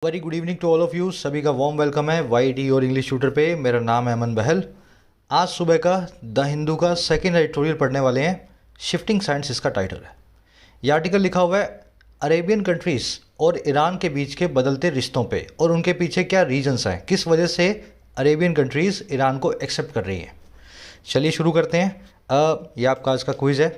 Very good evening to all of you. सभी का warm welcome है YT और इंग्लिश ट्यूटर पे। मेरा नाम है अमन बहल। आज सुबह का द हिंदू का सेकंड एडिटोरियल पढ़ने वाले हैं। शिफ्टिंग सैंड्स इसका टाइटल है। यह आर्टिकल लिखा हुआ है अरेबियन कंट्रीज़ और ईरान के बीच के बदलते रिश्तों पे और उनके पीछे क्या रीजंस हैं, किस वजह से अरेबियन कंट्रीज़ ईरान को एक्सेप्ट कर रही हैं। चलिए शुरू करते हैं। ये आपका आज का क्विज़ है।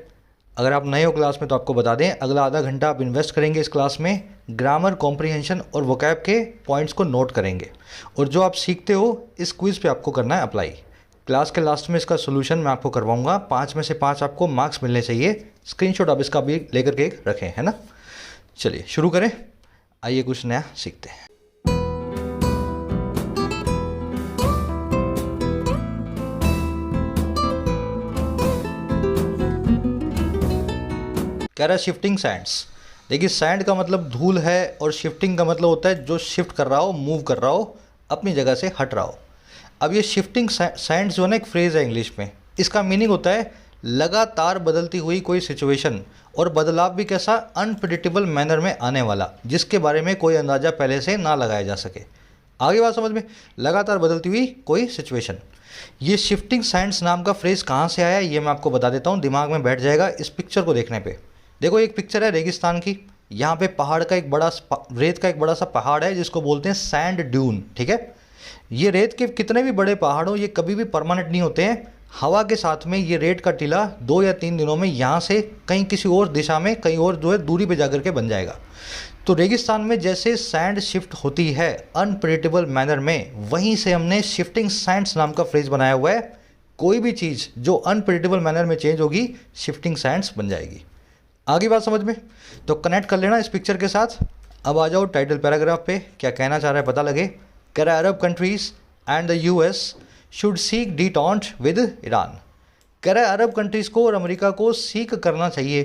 अगर आप नए हो क्लास में तो आपको बता दें, अगला आधा घंटा आप इन्वेस्ट करेंगे इस क्लास में, ग्रामर, कॉम्प्रिहेंशन और वोकैब के पॉइंट्स को नोट करेंगे और जो आप सीखते हो इस क्विज़ पे आपको करना है अप्लाई। क्लास के लास्ट में इसका सोल्यूशन मैं आपको करवाऊंगा। 5 में से 5 आपको मार्क्स मिलने चाहिए। स्क्रीनशॉट आप इसका भी लेकर के रखें, है ना। चलिए शुरू करें। आइए कुछ नया सीखते हैं। कह रहा है शिफ्टिंग सैंड्स। देखिए, सैंड का मतलब धूल है और शिफ्टिंग का मतलब होता है जो शिफ्ट कर रहा हो, मूव कर रहा हो, अपनी जगह से हट रहा हो। अब ये शिफ्टिंग सैंड्स जो है ना, एक फ्रेज़ है इंग्लिश में। इसका मीनिंग होता है लगातार बदलती हुई कोई सिचुएशन, और बदलाव भी कैसा, अनप्रिडिक्टेबल मैनर में आने वाला, जिसके बारे में कोई अंदाज़ा पहले से ना लगाया जा सके। आगे बात समझ में, लगातार बदलती हुई कोई सिचुएशन। ये शिफ्टिंग सैंड्स नाम का फ्रेज़ कहाँ से आया ये मैं आपको बता देता हूँ, दिमाग में बैठ जाएगा इस पिक्चर को देखने पे। देखो, एक पिक्चर है रेगिस्तान की। यहाँ पे पहाड़ का एक बड़ा रेत का एक बड़ा सा पहाड़ है जिसको बोलते हैं सैंड ड्यून, ठीक है। ये रेत के कितने भी बड़े पहाड़ हो, ये कभी भी परमानेंट नहीं होते हैं। हवा के साथ में ये रेत का टीला 2 या 3 दिनों में यहाँ से कहीं किसी और दिशा में, कहीं और जो है दूरी पे जाकर के बन जाएगा। तो रेगिस्तान में जैसे सैंड शिफ्ट होती है अनप्रेडिक्टेबल मैनर में, वहीं से हमने शिफ्टिंग सैंड्स नाम का फ्रेज बनाया हुआ है। कोई भी चीज़ जो अनप्रेडिक्टेबल मैनर में चेंज होगी, शिफ्टिंग सैंड्स बन जाएगी। आगे बात समझ में, तो कनेक्ट कर लेना इस पिक्चर के साथ। अब आ जाओ टाइटल पैराग्राफ पे, क्या कहना चाह रहा है पता लगे। कह रहा है Arab countries and the US should seek detente with Iran. कह रहा है अरब कंट्रीज़ को और अमेरिका को सीक करना चाहिए,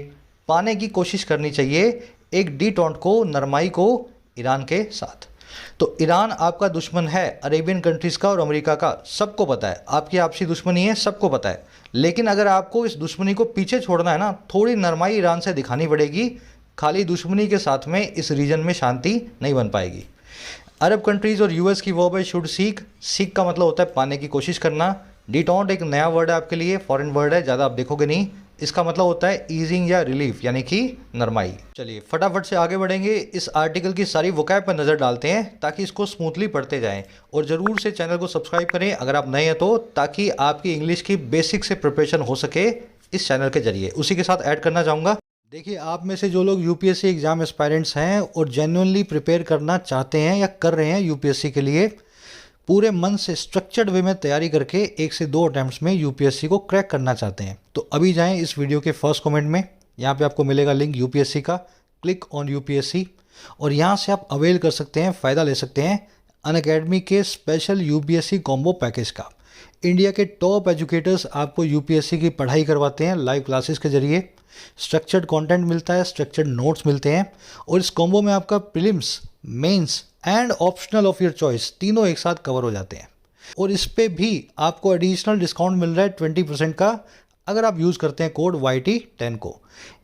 पाने की कोशिश करनी चाहिए एक डिटॉन्ट को, नरमाई को ईरान के साथ। तो ईरान आपका दुश्मन है, अरेबियन कंट्रीज़ का और अमेरिका का, सबको पता है। आपकी आपसी दुश्मनी है, सबको पता है। लेकिन अगर आपको इस दुश्मनी को पीछे छोड़ना है ना, थोड़ी नरमाई ईरान से दिखानी पड़ेगी। खाली दुश्मनी के साथ में इस रीजन में शांति नहीं बन पाएगी। अरब कंट्रीज़ और US की वर्ब है शुड सीक। सीक का मतलब होता है पाने की कोशिश करना। डिटॉन्ट एक नया वर्ड है आपके लिए, फॉरेन वर्ड है, ज़्यादा आप देखोगे नहीं। इसका मतलब होता है ईजिंग या रिलीफ, यानी कि नरमाई। चलिए फटाफट से आगे बढ़ेंगे। इस आर्टिकल की सारी वोकैब पर नज़र डालते हैं ताकि इसको स्मूथली पढ़ते जाएं। और ज़रूर से चैनल को सब्सक्राइब करें अगर आप नए हैं तो, ताकि आपकी इंग्लिश की बेसिक से प्रिपरेशन हो सके इस चैनल के जरिए। उसी के साथ ऐड करना चाहूँगा, देखिए, आप में से जो लोग UPSC एग्ज़ाम एस्पायरेंट्स हैं और जेन्युइनली प्रिपेयर करना चाहते हैं या कर रहे हैं UPSC के लिए, पूरे मन से स्ट्रक्चर्ड वे में तैयारी करके 1 से 2 अटैम्प्ट्स में UPSC को क्रैक करना चाहते हैं, तो अभी जाएं इस वीडियो के फर्स्ट कमेंट में। यहाँ पे आपको मिलेगा लिंक UPSC का, क्लिक ऑन UPSC और यहाँ से आप अवेल कर सकते हैं, फ़ायदा ले सकते हैं अनअकैडमी के स्पेशल UPSC कॉम्बो पैकेज का। इंडिया के टॉप एजुकेटर्स आपको UPSC की पढ़ाई करवाते हैं लाइव क्लासेस के जरिए। स्ट्रक्चर्ड कंटेंट मिलता है, स्ट्रक्चर्ड नोट्स मिलते हैं, और इस कॉम्बो में आपका prelims, mains and optional of your choice तीनों एक साथ कवर हो जाते हैं। और इस पे भी आपको एडिशनल डिस्काउंट मिल रहा है 20% का, अगर आप यूज़ करते हैं कोड YT10 को।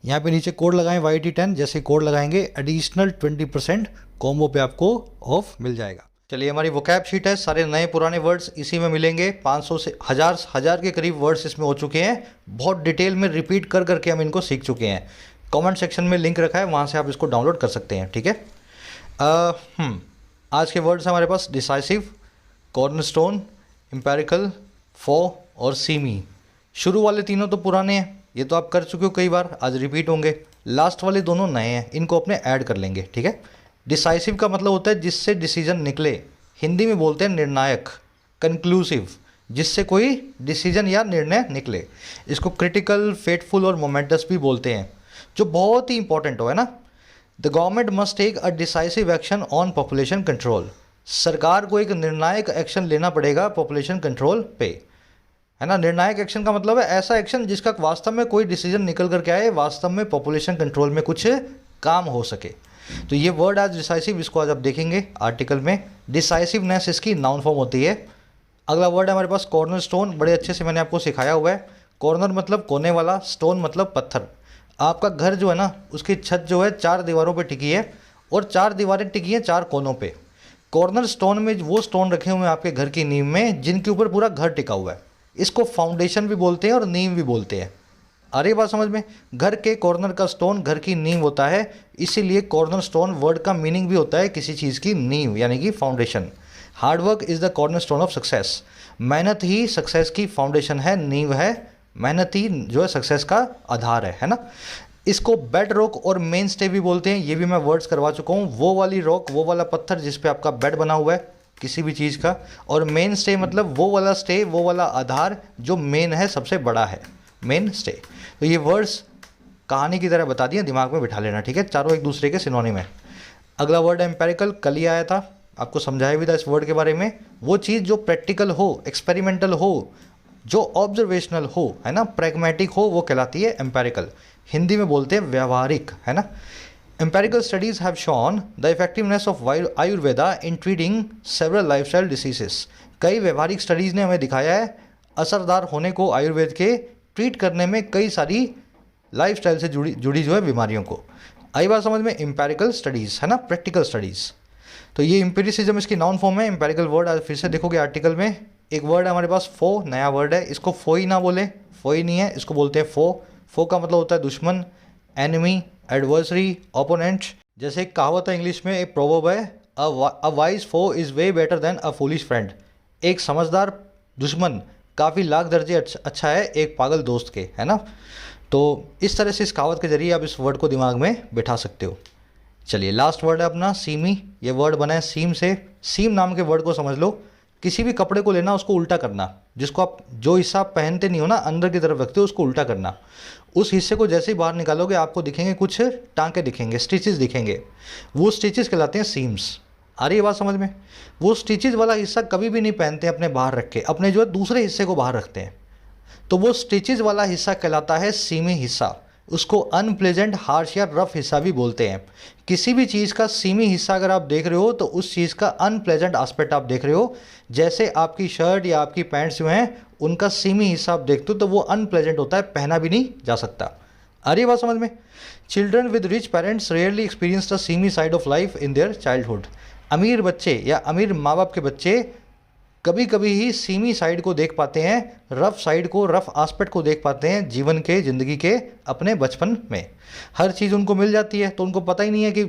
यहाँ पे नीचे कोड लगाएं YT10, जैसे कोड लगाएंगे एडिशनल 20% कॉम्बो पे आपको ऑफ मिल जाएगा। चलिए, हमारी वोकैब शीट है, सारे नए पुराने वर्ड्स इसी में मिलेंगे। 500 से हज़ार के करीब वर्ड्स इसमें हो चुके हैं। बहुत डिटेल में रिपीट कर करके हम इनको सीख चुके हैं। कमेंट सेक्शन में लिंक रखा है, वहाँ से आप इसको डाउनलोड कर सकते हैं, ठीक है। आज के वर्ड्स हमारे पास डिसाइसिव, कॉर्नरस्टोन, एम्पेरिकल, फॉ और सीमी। शुरू वाले तीनों तो पुराने हैं, ये तो आप कर चुके हो कई बार, आज रिपीट होंगे। लास्ट वाले दोनों नए हैं, इनको अपने ऐड कर लेंगे, ठीक है। डिसाइसिव का मतलब होता है जिससे डिसीजन निकले, हिंदी में बोलते हैं निर्णायक। कंक्लूसिव, जिससे कोई डिसीजन या निर्णय निकले। इसको क्रिटिकल, फेटफुल और मोमेंटस भी बोलते हैं, जो बहुत ही इंपॉर्टेंट हो, है ना। The government must take a decisive action on population control. सरकार को एक निर्णायक एक्शन लेना पड़ेगा पॉपुलेशन कंट्रोल पे, है ना। निर्णायक एक्शन का मतलब है ऐसा एक्शन जिसका वास्तव में कोई डिसीजन निकल करके आए, वास्तव में पॉपुलेशन कंट्रोल में कुछ काम हो सके। तो ये वर्ड आज डिसाइसिव, इसको आज आप देखेंगे आर्टिकल में। डिसाइसिवनेस इसकी नाउन फॉर्म होती है। अगला वर्ड है हमारे पास कॉर्नर स्टोन। बड़े अच्छे से मैंने आपको सिखाया हुआ है। कॉर्नर मतलब कोने वाला, स्टोन मतलब पत्थर। आपका घर जो है ना, उसकी छत जो है 4 दीवारों पे टिकी है, और 4 दीवारें टिकी हैं 4 कोनों पे। कॉर्नर स्टोन में वो स्टोन रखे हुए हैं आपके घर की नींव में जिनके ऊपर पूरा घर टिका हुआ है। इसको फाउंडेशन भी बोलते हैं और नींव भी बोलते हैं। आ रही बात समझ में? घर के कॉर्नर का स्टोन घर की नींव होता है, इसीलिए कॉर्नर स्टोन वर्ड का मीनिंग भी होता है किसी चीज़ की नींव यानी कि foundation. Hard work is the corner stone of success. मेहनत ही सक्सेस की फाउंडेशन है, नींव है। मेहनत ही जो है सक्सेस का आधार है ना। इसको बेड रॉक और मेन स्टे भी बोलते हैं, ये भी मैं वर्ड्स करवा चुका हूँ। वो वाली रॉक, वो वाला पत्थर जिस पे आपका बेड बना हुआ है किसी भी चीज़ का, और मेन स्टे मतलब वो वाला स्टे, वो वाला आधार जो मेन है, सबसे बड़ा है, मेन स्टे। तो ये वर्ड्स कहानी की तरह बता दिए, दिमाग में बिठा लेना, ठीक है। चारों एक दूसरे के सिनोनिम है। अगला वर्ड है एम्पेरिकल। कल ही आया था, आपको समझाया भी था इस वर्ड के बारे में। वो चीज़ जो प्रैक्टिकल हो, एक्सपेरिमेंटल हो, जो ऑब्जर्वेशनल हो, है ना, प्रैग्मेटिक हो, वो कहलाती है एम्पेरिकल। हिंदी में बोलते हैं व्यवहारिक, है ना। Empirical studies have shown the effectiveness of Ayurveda in treating several lifestyle diseases. कई व्यवहारिक स्टडीज़ ने हमें दिखाया है असरदार होने को आयुर्वेद के ट्रीट करने में कई सारी लाइफस्टाइल से जुड़ी जो है बीमारियों को। आई बात समझ में? एम्पेरिकल स्टडीज़, है ना, प्रैक्टिकल स्टडीज़। तो ये एम्पिरिसिज्म इसकी नाउन फॉर्म है। एम्पेरिकल वर्ड आज फिर से देखोगे आर्टिकल में। एक वर्ड है हमारे पास फो, नया वर्ड है। इसको फोई ना बोले, फोई नहीं है, इसको बोलते हैं फो। फो का मतलब होता है दुश्मन, एनिमी, एडवर्सरी, ओपोनेंट। जैसे एक कहावत है इंग्लिश में, एक प्रोवर्ब है, a wise foe is way better than a foolish friend. एक समझदार दुश्मन काफ़ी लाख दर्जे अच्छा है एक पागल दोस्त के, है ना। तो इस तरह से इस कहावत के जरिए आप इस वर्ड को दिमाग में बिठा सकते हो। चलिए लास्ट वर्ड है अपना सीमी। ये वर्ड बना है सीम से। सीम नाम के वर्ड को समझ लो। किसी भी कपड़े को लेना, उसको उल्टा करना, जिसको आप जो हिस्सा आप पहनते नहीं हो ना, अंदर की तरफ रखते हो, उसको उल्टा करना। उस हिस्से को जैसे ही बाहर निकालोगे आपको दिखेंगे कुछ टांके दिखेंगे, स्टिचेस दिखेंगे, वो स्टिचेस कहलाते हैं सीम्स। आ रही है बात समझ में? वो स्टिचेस वाला हिस्सा कभी भी नहीं पहनते अपने बाहर रख के, अपने जो है दूसरे हिस्से को बाहर रखते हैं, तो वो स्टिचेस वाला हिस्सा कहलाता है सीमी हिस्सा। उसको अनप्लेजेंट, हार्श या रफ हिस्सा भी बोलते हैं। किसी भी चीज़ का सीमी हिस्सा अगर आप देख रहे हो तो उस चीज़ का अनप्लेजेंट एस्पेक्ट आप देख रहे हो। जैसे आपकी शर्ट या आपकी पैंट्स जो हैं उनका सीमी हिस्सा आप देखते हो तो वो अनप्लेजेंट होता है, पहना भी नहीं जा सकता। आ रही है बात समझ में? Children with rich parents rarely experience the semi side of life in their childhood. अमीर बच्चे या अमीर माँ बाप के बच्चे कभी कभी ही सीमी साइड को देख पाते हैं, रफ साइड को, रफ एस्पेक्ट को देख पाते हैं जीवन के, ज़िंदगी के, अपने बचपन में। हर चीज़ उनको मिल जाती है तो उनको पता ही नहीं है कि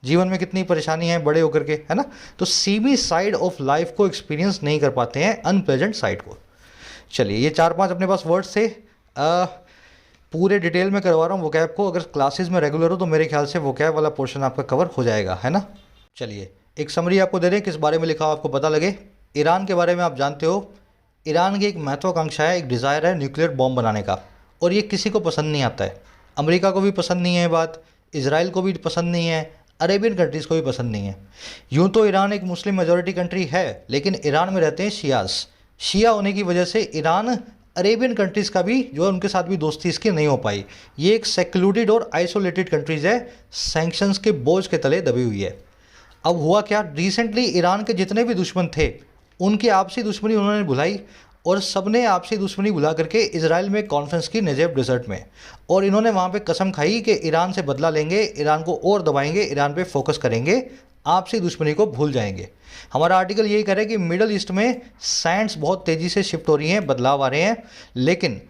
जीवन में कितनी परेशानी है बड़े होकर के, है ना। तो सीमी साइड ऑफ लाइफ को एक्सपीरियंस नहीं कर पाते हैं, अनप्लेजेंट साइड को। चलिए ये 4-5 अपने पास वर्ड्स थे। पूरे डिटेल में करवा रहा हूँ वोकैब को। अगर क्लासेस में रेगुलर हो तो मेरे ख्याल से वोकैब वाला पोर्शन आपका कवर हो जाएगा, है ना। चलिए एक समरी आपको दे दें किस बारे में लिखा हो, आपको पता लगे। ईरान के बारे में आप जानते हो, ईरान की एक महत्वाकांक्षा है, एक डिज़ायर है न्यूक्लियर बॉम्ब बनाने का, और ये किसी को पसंद नहीं आता है। अमेरिका को भी पसंद नहीं है ये बात, इजराइल को भी पसंद नहीं है, अरेबियन कंट्रीज़ को भी पसंद नहीं है। यूँ तो ईरान एक मुस्लिम मेजॉरिटी कंट्री है, लेकिन ईरान में रहते हैं शियाज। शिया होने की वजह से ईरान अरेबियन कंट्रीज़ का भी जो है उनके साथ भी दोस्ती इसकी नहीं हो पाई। ये एक सेक्लूडेड और आइसोलेटेड कंट्रीज़ है, सैंक्शंस के बोझ के तले दबी हुई है। अब हुआ क्या, रिसेंटली ईरान के जितने भी दुश्मन थे उनकी आपसी दुश्मनी उन्होंने बुलाई, और सबने आपसी दुश्मनी बुला करके इजराइल में कॉन्फ्रेंस की नेजेब डिजर्ट में, और इन्होंने वहाँ पे कसम खाई कि ईरान से बदला लेंगे, ईरान को और दबाएंगे, ईरान पे फोकस करेंगे, आपसी दुश्मनी को भूल जाएंगे। हमारा आर्टिकल यही कह रहा है कि मिडल ईस्ट में सैंड्स बहुत तेज़ी से शिफ्ट हो रही हैं, बदलाव आ रहे हैं, लेकिन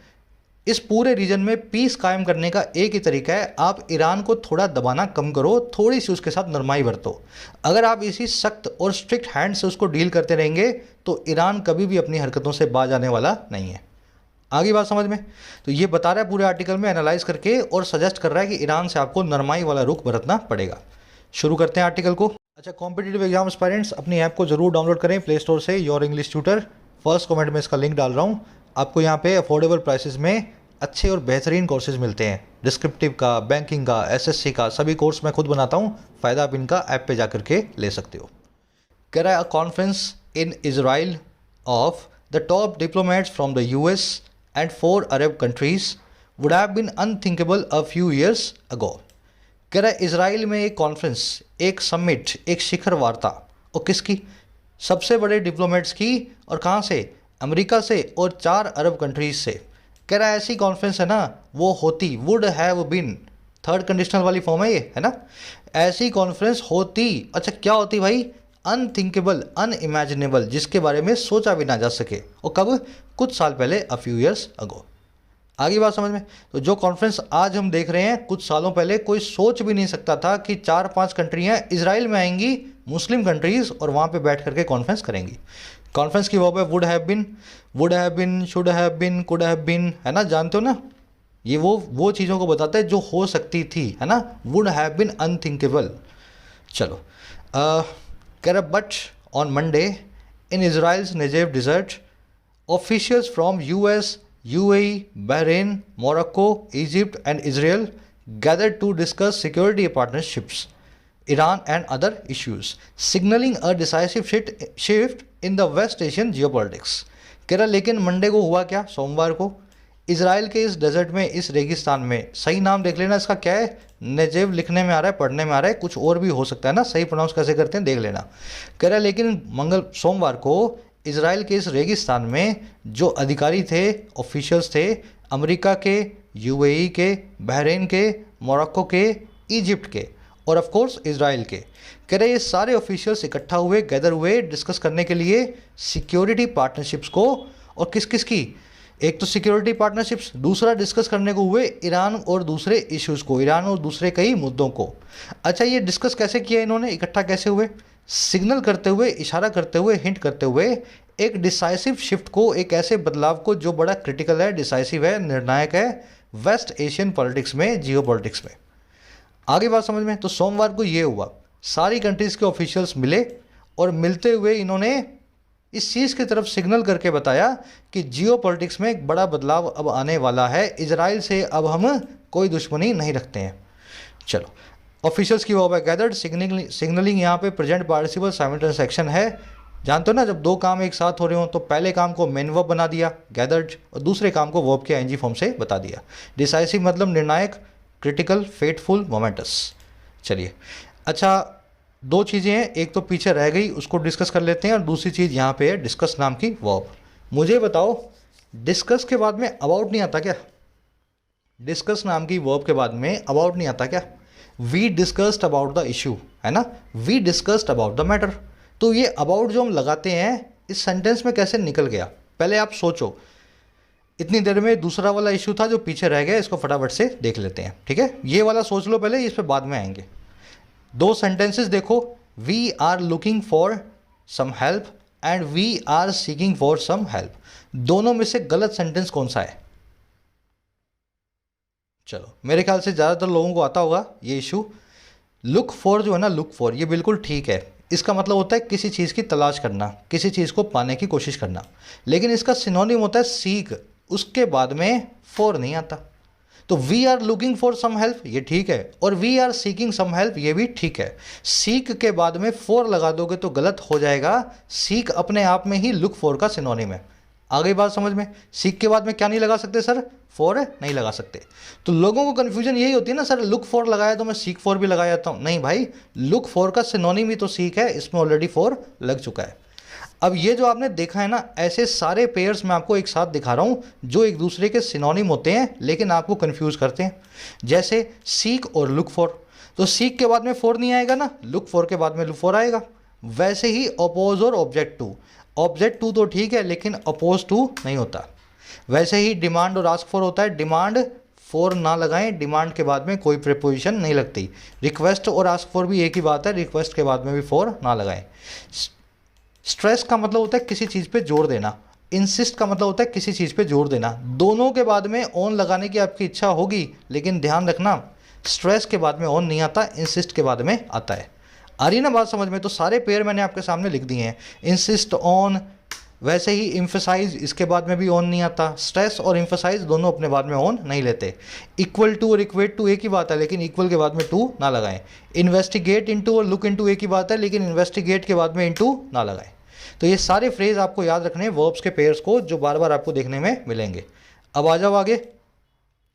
इस पूरे रीजन में पीस कायम करने का एक ही तरीका है, आप ईरान को थोड़ा दबाना कम करो, थोड़ी सी उसके साथ नरमाई बरतो। अगर आप इसी सख्त और स्ट्रिक्ट हैंड से उसको डील करते रहेंगे तो ईरान कभी भी अपनी हरकतों से बाज आने वाला नहीं है। आगे बात समझ में? तो ये बता रहा है पूरे आर्टिकल में एनालाइज करके, और सजेस्ट कर रहा है कि ईरान से आपको नरमाई वाला रुख बरतना पड़ेगा। शुरू करते हैं आर्टिकल को। अच्छा, कॉम्पिटिटिव एग्जाम एस्पायरेंट्स अपनी ऐप को जरूर डाउनलोड करें प्ले स्टोर से, your English tutor. First comment में इसका लिंक डाल रहा हूँ। आपको यहाँ पे अफोर्डेबल प्राइसेस में अच्छे और बेहतरीन कोर्सेज मिलते हैं, डिस्क्रिप्टिव का, बैंकिंग का, एसएससी का, सभी कोर्स मैं खुद बनाता हूँ। फ़ायदा आप इनका ऐप पे जा करके ले सकते हो। कह रहा है, a conference in Israel of the top diplomats from the US and 4 Arab countries would have been unthinkable a few years ago. कह रहा है इसराइल में एक कॉन्फ्रेंस, एक समिट, एक शिखर वार्ता, और किसकी? सबसे बड़े डिप्लोमेट्स की, और कहाँ से? अमेरिका से और 4 अरब कंट्रीज से। कह रहा है ऐसी कॉन्फ्रेंस है ना, वो होती, would have been, third conditional वाली फॉर्म है ये, है ना। ऐसी कॉन्फ्रेंस होती, अच्छा क्या होती भाई? अनथिंकेबल, अनइमेजिनेबल, जिसके बारे में सोचा भी ना जा सके, और कब? कुछ साल पहले, अ फ्यू ईयर्स अगो। आगे बात समझ में? तो जो कॉन्फ्रेंस आज हम देख रहे हैं, कुछ सालों पहले कोई सोच भी नहीं सकता था कि 4-5 कंट्रियां इजराइल में आएंगी, मुस्लिम कंट्रीज, और वहाँ पे बैठ करके कॉन्फ्रेंस करेंगी। कॉन्फ्रेंस की वर्ब है would have been, should have been, could have been, है ना, जानते हो ना? ये वो चीज़ों को बताता है जो हो सकती थी, है ना, वुड हैव बिन अनथिंकेबल। चलो, कह रहा but on Monday in Israel's Negev desert officials from US, UAE, Bahrain, Morocco, Egypt and Israel gathered to discuss security partnerships, Iran and other issues, signaling a decisive shift in the West Asian geopolitics. कह रहा लेकिन Monday को हुआ क्या? सोमवार को Israel के इस डेजर्ट में, इस रेगिस्तान में, सही नाम देख लेना इसका क्या है, नेजेव लिखने में आ रहा है, पढ़ने में आ रहा है, कुछ और भी हो सकता है ना, सही प्रोनाउंस कैसे करते हैं देख लेना। कह रहा लेकिन सोमवार को इजराइल के इस रेगिस्तान में जो अधिकारी थे, ऑफिशियल्स थे, अमेरिका के, यूएई के, बहरीन के, मोरक्को के, इजिप्ट के और ऑफ कोर्स इजराइल के, कह रहे ये सारे ऑफिशियल्स इकट्ठा हुए, गैदर हुए डिस्कस करने के लिए सिक्योरिटी पार्टनरशिप्स को। और किस किस की? एक तो सिक्योरिटी पार्टनरशिप्स, दूसरा डिस्कस करने को हुए ईरान और दूसरे इश्यूज़ को, ईरान और दूसरे कई मुद्दों को। अच्छा, ये डिस्कस कैसे किया इन्होंने, इकट्ठा कैसे हुए? सिग्नल करते हुए, इशारा करते हुए, हिंट करते हुए एक डिसाइसिव शिफ्ट को, एक ऐसे बदलाव को जो बड़ा क्रिटिकल है, डिसाइसिव है, निर्णायक है वेस्ट एशियन पॉलिटिक्स में, जियो पॉलिटिक्स में। आगे बात समझ में? तो सोमवार को ये हुआ, सारी कंट्रीज़ के ऑफिशियल्स मिले और मिलते हुए इन्होंने इस चीज़ की तरफ सिग्नल करके बताया कि जियो पॉलिटिक्स में एक बड़ा बदलाव अब आने वाला है, इजराइल से अब हम कोई दुश्मनी नहीं रखते हैं। चलो, ऑफिशियल्स की वर्ब है गैदर्ड, सिग्नलिंग यहाँ पे प्रेजेंट पार्टिसिपल साइमल्टेनियस एक्शन है। जानते हो ना, जब दो काम एक साथ हो रहे हो तो पहले काम को मेन वर्ब बना दिया गैदर्ड, और दूसरे काम को वर्ब के आईएनजी फॉर्म से बता दिया। डिसाइसिव मतलब निर्णायक, क्रिटिकल, फेटफुल, मोमेंटस। चलिए, अच्छा, दो चीज़ें हैं, एक तो पीछे रह गई उसको डिस्कस कर लेते हैं, और दूसरी चीज़ यहाँ पे है डिस्कस नाम की वर्ब। मुझे बताओ, डिस्कस के बाद में अबाउट नहीं आता क्या? डिस्कस नाम की वर्ब के बाद में अबाउट नहीं आता क्या? We discussed about the issue, है ना, we discussed about the matter. तो ये अबाउट जो हम लगाते हैं इस सेंटेंस में कैसे निकल गया? पहले आप सोचो, इतनी देर में दूसरा वाला इशू था जो पीछे रह गया, इसको फटाफट से देख लेते हैं, ठीक है? ये वाला सोच लो पहले, इस पर बाद में आएंगे। दो सेंटेंसेस देखो, we are looking for some help and we are seeking for some help. दोनों में से गलत सेंटेंस कौन सा है? चलो, मेरे ख्याल से ज़्यादातर लोगों को आता होगा ये इशू। लुक फॉर जो है ना, लुक फॉर, ये बिल्कुल ठीक है, इसका मतलब होता है किसी चीज़ की तलाश करना, किसी चीज़ को पाने की कोशिश करना। लेकिन इसका सिनोनिम होता है सीक, उसके बाद में फॉर नहीं आता। तो we are looking for some help, ये ठीक है, और we are seeking some help, ये भी ठीक है। सीक के बाद में फॉर लगा दोगे तो गलत हो जाएगा। सीक अपने आप में ही लुक फॉर का सिनोनिम है। आगे बात समझ में? सीक के बाद में क्या नहीं लगा सकते सर? फॉर नहीं लगा सकते। तो लोगों को कन्फ्यूजन यही होती है ना, सर लुक फॉर लगाया तो मैं सीक फॉर भी लगा जाता हूँ। नहीं भाई, लुक फॉर का सिनोनिम ही तो सीक है, इसमें ऑलरेडी फॉर लग चुका है। अब ये जो आपने देखा है ना, ऐसे सारे पेयर्स मैं आपको एक साथ दिखा रहा हूँ जो एक दूसरे के सिनोनिम होते हैं लेकिन आपको कंफ्यूज करते हैं। जैसे सीक और लुक फॉर, तो सीक के बाद में फॉर नहीं आएगा ना, लुक फॉर के बाद में लुक फॉर आएगा। वैसे ही अपोज और ऑब्जेक्ट टू, ऑब्जेक्ट टू तो ठीक है लेकिन अपोज टू नहीं होता। वैसे ही डिमांड और आस्क फॉर होता है, डिमांड फॉर ना लगाएं, डिमांड के बाद में कोई प्रीपोजिशन नहीं लगती। रिक्वेस्ट और आस्क फॉर भी एक ही बात है, रिक्वेस्ट के बाद में भी फॉर ना लगाएं। स्ट्रेस का मतलब होता है किसी चीज़ पे जोर देना, इंसिस्ट का मतलब होता है किसी चीज़ पे जोर देना। दोनों के बाद में ऑन लगाने की आपकी इच्छा होगी, लेकिन ध्यान रखना स्ट्रेस के बाद में ऑन नहीं आता, इंसिस्ट के बाद में आता है। आ रही ना बात समझ में? तो सारे पेयर मैंने आपके सामने लिख दिए हैं, इंसिस्ट, ऑन। वैसे ही इम्फेसाइज, इसके बाद में भी ऑन नहीं आता। स्ट्रेस और इम्फेसाइज दोनों अपने बाद में ऑन नहीं लेते। इक्वल टू और इक्वेट टू एक ही बात है, लेकिन इक्वल के बाद में टू ना लगाएं। इन्वेस्टिगेट इनटू और लुक इनटू एक ही बात है, लेकिन इन्वेस्टिगेट के बाद में इनटू ना लगाएं। तो ये सारे फ्रेज आपको याद रखने हैं, वर्ब्स के पेयर्स को, जो बार बार आपको देखने में मिलेंगे। अब आ जाओ आगे।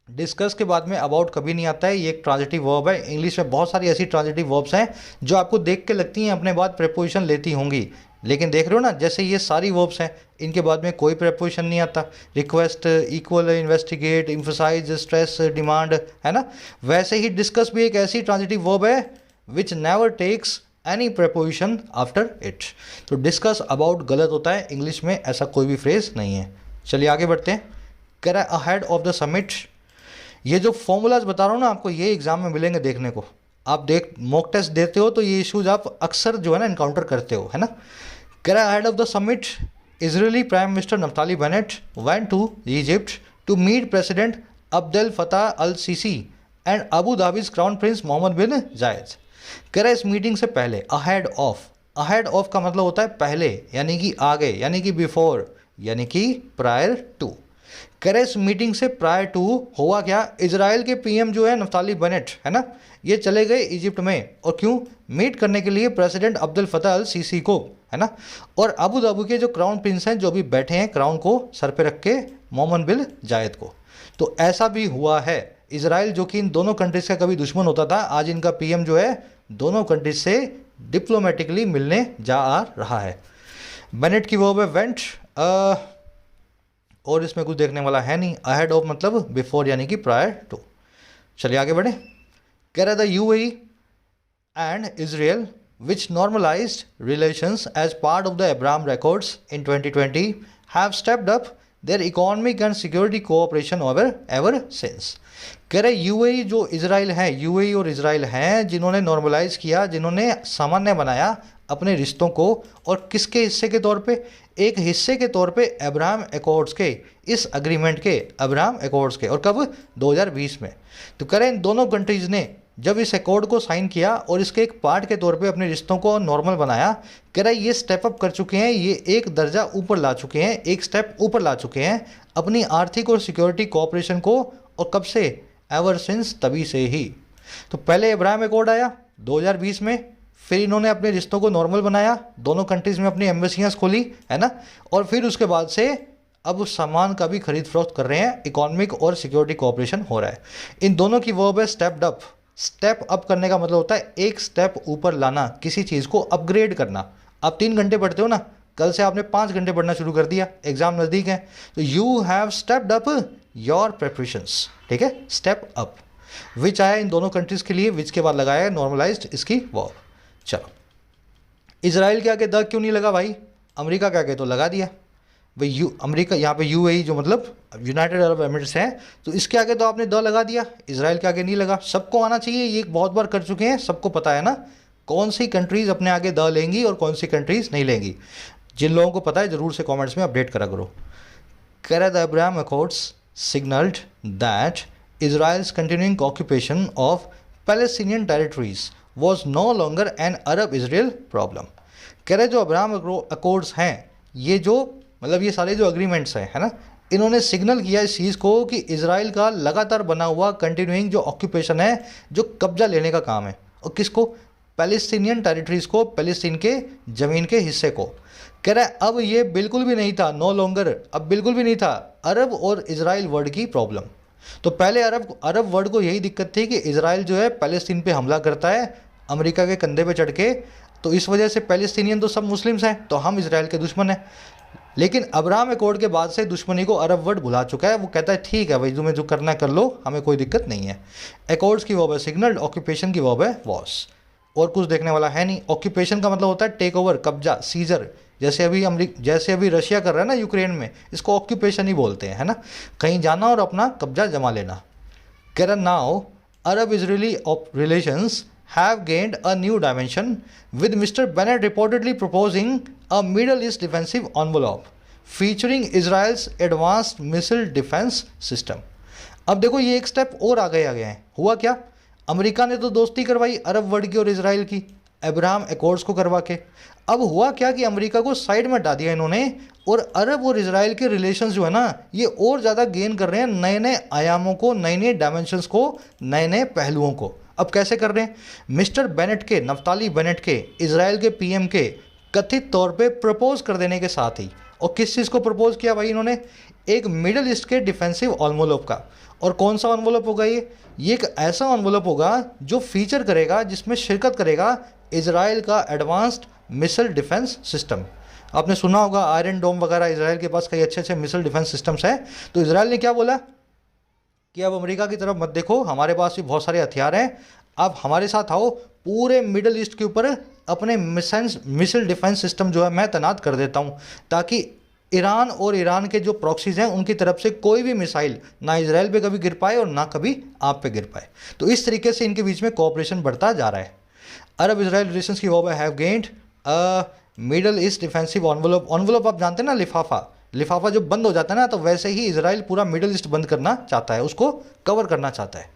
डिस्कस के बाद में अबाउट कभी नहीं आता है, ये एक ट्रांजिटिव वर्ब है। इंग्लिश में बहुत सारी ऐसी ट्रांजिटिव वर्ब्स हैं जो आपको देख के लगती हैं अपने बाद प्रेपोजिशन लेती होंगी, लेकिन देख रहे हो ना, जैसे ये सारी वर्ब्स हैं इनके बाद में कोई प्रेपोजिशन नहीं आता। Request, equal, investigate, emphasise, stress, demand, है ना। वैसे ही डिस्कस भी एक ऐसी ट्रांजिटिव वर्ब है which never takes any preposition after it. तो डिस्कस अबाउट गलत होता है इंग्लिश में, ऐसा कोई भी फ्रेज नहीं है। चलिए आगे बढ़ते हैं। कह रहा है अहेड ऑफ द समिट। ये जो फॉर्मूलाज बता रहा हूँ ना आपको, ये एग्जाम में मिलेंगे देखने को। आप मॉक टेस्ट देते हो तो ये इश्यूज आप अक्सर जो है ना इनकाउंटर करते हो, है ना। कह रहा है ahead of the summit Israeli prime minister Naftali Bennett went to Egypt to meet president Abdel Fattah al Sisi and Abu Dhabi's crown prince Mohammed bin Zayed. कह रहा है इस मीटिंग से पहले, अहेड ऑफ का मतलब होता है पहले, यानी कि आगे, यानी कि बिफोर, यानी कि प्रायर टू। कह रहे इस मीटिंग से प्रायर टू हुआ क्या, इजराइल के पीएम जो है नफ्ताली बेनेट, है ना, ये चले गए इजिप्ट में। और क्यों? मीट करने के लिए president Abdul Fattah al CC को, है ना, और अबू धाबी के जो क्राउन प्रिंस हैं, जो भी बैठे हैं क्राउन को सर पे रख के, मोहम्मद बिन जायद को। तो ऐसा भी हुआ है। इजराइल जो कि इन दोनों कंट्रीज का कभी दुश्मन होता था, आज इनका पीएम जो है दोनों कंट्रीज से डिप्लोमेटिकली मिलने जा आ रहा है। बेनेट की वर्ब है वेंट, और इसमें कुछ देखने वाला है नहीं। अहेड ऑफ मतलब बिफोर, यानी कि प्रायर टू। चलिए आगे बढ़े। कह रहा था UAE and Israel which normalized relations as part of the Abraham Accords in 2020 have stepped up their economic and security cooperation ever since। कह रहे यूएई जो इजराइल है, यूएई और इजराइल हैं जिन्होंने नॉर्मलाइज किया, जिन्होंने सामान्य बनाया अपने रिश्तों को, और किसके हिस्से के तौर पे? एक हिस्से के तौर पे अब्राहम अकॉर्ड्स के, इस अग्रीमेंट के, अब्राहम अकॉर्ड्स के। और कब? 2020 में। तो कह रहे हैं इन दोनों कंट्रीज़ ने जब इस अकॉर्ड को साइन किया और इसके एक पार्ट के तौर पे अपने रिश्तों को नॉर्मल बनाया, कह रहा है ये स्टेप अप कर चुके हैं, ये एक दर्जा ऊपर ला चुके हैं, एक स्टेप ऊपर ला चुके हैं अपनी आर्थिक और सिक्योरिटी कोऑपरेशन को। और कब से? एवर सिंस, तभी से ही। तो पहले अब्राहम अकॉर्ड आया 2020 में, फिर इन्होंने अपने रिश्तों को नॉर्मल बनाया, दोनों कंट्रीज़ में अपनी एम्बेसियाँ खोली, है ना, और फिर उसके बाद से अब सामान का भी खरीद फरोख्त कर रहे हैं, इकोनॉमिक और सिक्योरिटी कोऑपरेशन हो रहा है। इन दोनों की वर्ब है स्टेप्ड अप। स्टेप अप करने का मतलब होता है एक स्टेप ऊपर लाना, किसी चीज़ को अपग्रेड करना। आप 3 घंटे पढ़ते हो ना, कल से आपने 5 घंटे पढ़ना शुरू कर दिया, एग्जाम नज़दीक है, तो you have stepped up your preparations. ठीक है, स्टेप अप। विच आया इन दोनों कंट्रीज़ के लिए, विच के बाद लगाया है नॉर्मलाइज्ड इसकी वर्ब। चलो, इजराइल के आगे द क्यों नहीं लगा भाई? अमेरिका के आगे तो लगा दिया भाई। अमेरिका, यहाँ पे यूएई जो मतलब यूनाइटेड अरब एमिरेट्स है, तो इसके आगे तो आपने द लगा दिया, इजराइल के आगे नहीं लगा। सबको आना चाहिए, ये बहुत बार कर चुके हैं, सबको पता है ना कौन सी कंट्रीज़ अपने आगे द लेंगी और कौन सी कंट्रीज़ नहीं लेंगी। जिन लोगों को पता है ज़रूर से कमेंट्स में अपडेट करा करो। कह रहा the Abraham accords signalled that Israel's continuing occupation of Palestinian territories was no longer an Arab Israel problem. कह रहे जो अब्राहम अकॉर्ड्स हैं, ये जो मतलब ये सारे जो अग्रीमेंट्स हैं, है ना, इन्होंने सिग्नल किया इस चीज़ को कि इजराइल का लगातार बना हुआ कंटिन्यूइंग जो ऑक्यूपेशन है, जो कब्जा लेने का काम है, और किसको? पैलेस्टीनियन टेरिटरीज़ को, पैलेस्टीन के ज़मीन के हिस्से को। कह रहा है अब ये बिल्कुल भी नहीं था, नो लॉन्गर, अब बिल्कुल भी नहीं था अरब और इजराइल वर्ड की प्रॉब्लम। तो पहले अरब वर्ड को यही दिक्कत थी कि इजराइल जो है पैलेस्टीन पे हमला करता है अमेरिका के कंधे पे चढ़ के, तो इस वजह से पैलेस्टीनियन तो सब मुस्लिम्स हैं, तो हम इजराइल के दुश्मन हैं। लेकिन अब्राहम अकॉर्ड के बाद से दुश्मनी को अरब वर्ड भुला चुका है। वो कहता है ठीक है भाई, तुम्हें जो करना है कर लो, हमें कोई दिक्कत नहीं है। अकॉर्ड्स की वर्ब है सिग्नल्ड, ऑक्यूपेशन की वर्ब है वॉस। और कुछ देखने वाला है नहीं। ऑक्यूपेशन का मतलब होता है टेक ओवर, कब्जा, सीजर। जैसे अभी रशिया कर रहा है ना यूक्रेन में, इसको ऑक्यूपेशन ही बोलते हैं, है ना, कहीं जाना और अपना कब्जा जमा लेना। कह रहा now Arab Israeli relations have gained a new dimension with Mr. Bennett reportedly proposing a Middle East defensive envelope featuring Israel's advanced missile defense system। अब देखो ये एक स्टेप और आगे आ गए हैं। हुआ क्या? अमेरिका ने तो दोस्ती करवाई अरब वर्ल्ड की और इजराइल की, अब्राहम अकॉर्ड्स को करवा के। अब हुआ क्या कि अमेरिका को साइड में हटा दिया इन्होंने, और अरब और इजराइल के रिलेशंस जो है ना, ये और ज़्यादा गेन कर रहे हैं, नए नए आयामों को, नए नए डायमेंशंस को, नए नए पहलुओं को। अब कैसे कर रहे हैं? मिस्टर बेनेट के, नफ्ताली बेनेट के, इजराइल के पीएम के कथित तौर पे प्रपोज कर देने के साथ ही, और किस चीज़ को प्रपोज किया भाई इन्होंने? एक मिडल ईस्ट के डिफेंसिव एनवेलप का। और कौन सा एनवेलप होगा ये एक ऐसा एनवेलप होगा जो फीचर करेगा, जिसमें शिरकत करेगा इजराइल का एडवांस्ड मिसाइल डिफेंस सिस्टम। आपने सुना होगा आयरन डोम वगैरह, इजराइल के पास कई अच्छे अच्छे मिसाइल डिफेंस सिस्टम्स हैं। तो इजराइल ने क्या बोला कि अब अमेरिका की तरफ मत देखो, हमारे पास भी बहुत सारे हथियार हैं, अब हमारे साथ आओ, पूरे मिडल ईस्ट के ऊपर अपने मिसाइल डिफेंस सिस्टम जो है मैं तैनात कर देता हूँ, ताकि ईरान और ईरान के जो प्रॉक्सीज हैं उनकी तरफ से कोई भी मिसाइल ना इजराइल पे कभी गिर पाए और ना कभी आप पे गिर पाए। तो इस तरीके से इनके बीच में कोऑपरेशन बढ़ता जा रहा है। अरब इजराइल रिलेशंस की war have gained middle east defensive envelope. Envelope आप जानते हैं ना, लिफाफा, लिफाफा जब बंद हो जाता है ना, तो वैसे ही इजराइल पूरा मिडल ईस्ट बंद करना चाहता है, उसको कवर करना चाहता है।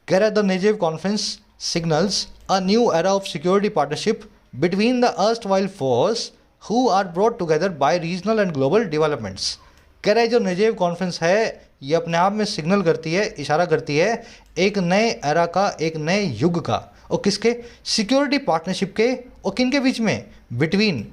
कह रहा है the Negev conference signals a new era of security partnership between the erstwhile foes who are brought together by regional and global developments. कह रहा है जो नेजेव कॉन्फ्रेंस है ये अपने आप में सिग्नल करती है, इशारा करती है एक नए एरा का, एक नए युग का। और किसके? सिक्योरिटी पार्टनरशिप के। और किन के बीच में? बिटवीन,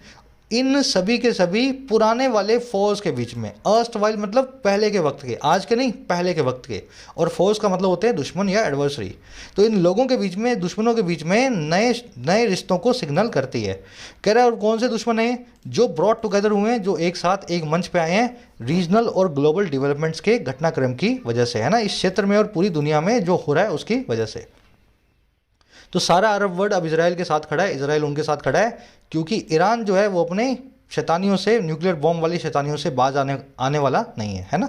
इन सभी के सभी पुराने वाले फोर्स के बीच में। अर्स्ट वाइल मतलब पहले के वक्त के, आज के नहीं, पहले के वक्त के। और फोर्स का मतलब होते हैं दुश्मन या एडवर्सरी। तो इन लोगों के बीच में, दुश्मनों के बीच में नए नए रिश्तों को सिग्नल करती है। कह रहा है और कौन से दुश्मन हैं? जो ब्रॉट टुगेदर हुए हैं, जो एक साथ एक मंच पे आए हैं रीजनल और ग्लोबल डेवलपमेंट्स के घटनाक्रम की वजह से, है ना, इस क्षेत्र में और पूरी दुनिया में जो हो रहा है उसकी वजह से। तो सारा अरब वर्ल्ड अब इसराइल के साथ खड़ा है, इसराइल उनके साथ खड़ा है, क्योंकि ईरान जो है वो अपने शैतानियों से, न्यूक्लियर बॉम्ब वाली शैतानियों से बाज आने वाला नहीं है ना।